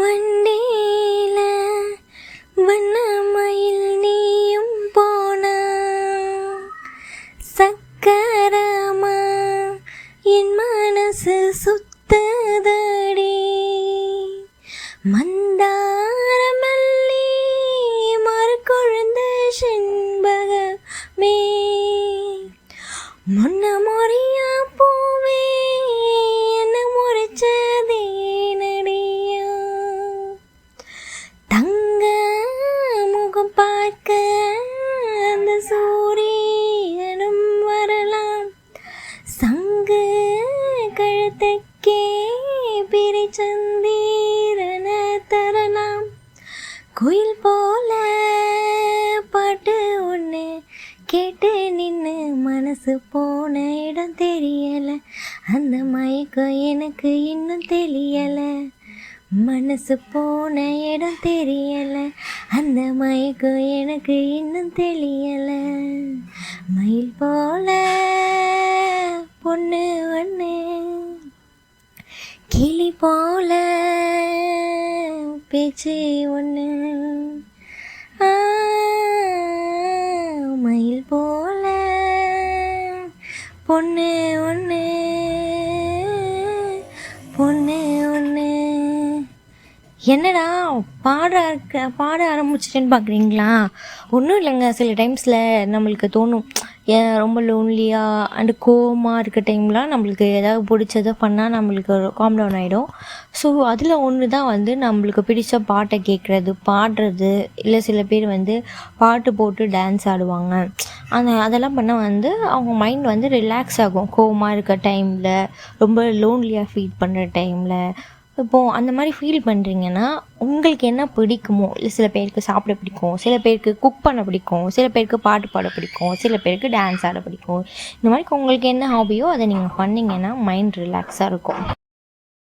வண்டியில வண்ணமயில் நீயும் போனா சக்கரமா என் மனசு சுத்ததடி மந்தார மல்லி மறுகொழுந்த செண்பகமே முன்ன மொறியா பூவே என்ன முறைச்சதே நடியா தங்க முகம் பார்க்க அந்த சூரியனும் வரலாம் சங்கு கழுத்துக்கே பிரிச்சந்தீரன தரலாம் குயில் போல பாட்டு ஒன்று கேட்டு நின்று மனசு போன இடம் தெரியலை அந்த மயக்கம் எனக்கு இன்னும் தெரியலை மனசு போன இடம் தெரியலை அந்த மயக்கம் எனக்கு இன்னும் தெரியலை மயில் போல பொண்ணு ஒன்று கிளி போல பேச்சு ஒன்று மயில் போல பொண்ணு ஒன்று பொண்ணு ஒன்று. என்னடா பாட ஆரம்பிச்சிட்டேன்னு பார்க்குறீங்களா? ஒன்றும் இல்லைங்க, சில டைம்ஸில் நம்மளுக்கு தோணும் ரொம்ப லோன்லியாக அண்டு கோவமாக இருக்க டைம்லாம் நம்மளுக்கு ஏதாவது பிடிச்சதை பண்ணால் நம்மளுக்கு காம் டவுன் ஆகிடும். ஸோ அதில் ஒன்று தான் நம்மளுக்கு பிடிச்ச பாட்டை கேட்குறது, பாடுறது. இல்லை சில பேர் பாட்டு போட்டு டான்ஸ் ஆடுவாங்க. அதெல்லாம் பண்ணால் அவங்க மைண்ட் ரிலாக்ஸ் ஆகும். கோவமாக இருக்க டைமில், ரொம்ப லோன்லியாக ஃபீல் பண்ணுற டைமில். இப்போது அந்த மாதிரி ஃபீல் பண்ணுறீங்கன்னா உங்களுக்கு என்ன பிடிக்குமோ, இல்லை சில பேருக்கு சாப்பிட பிடிக்கும், சில பேருக்கு குக் பண்ண பிடிக்கும், சில பேருக்கு பாட்டு பாட பிடிக்கும், சில பேருக்கு டான்ஸ் ஆட பிடிக்கும். இந்த மாதிரி உங்களுக்கு என்ன ஹாபியோ அதை நீங்கள் பண்ணிங்கன்னா மைண்ட் ரிலாக்ஸாக இருக்கும்.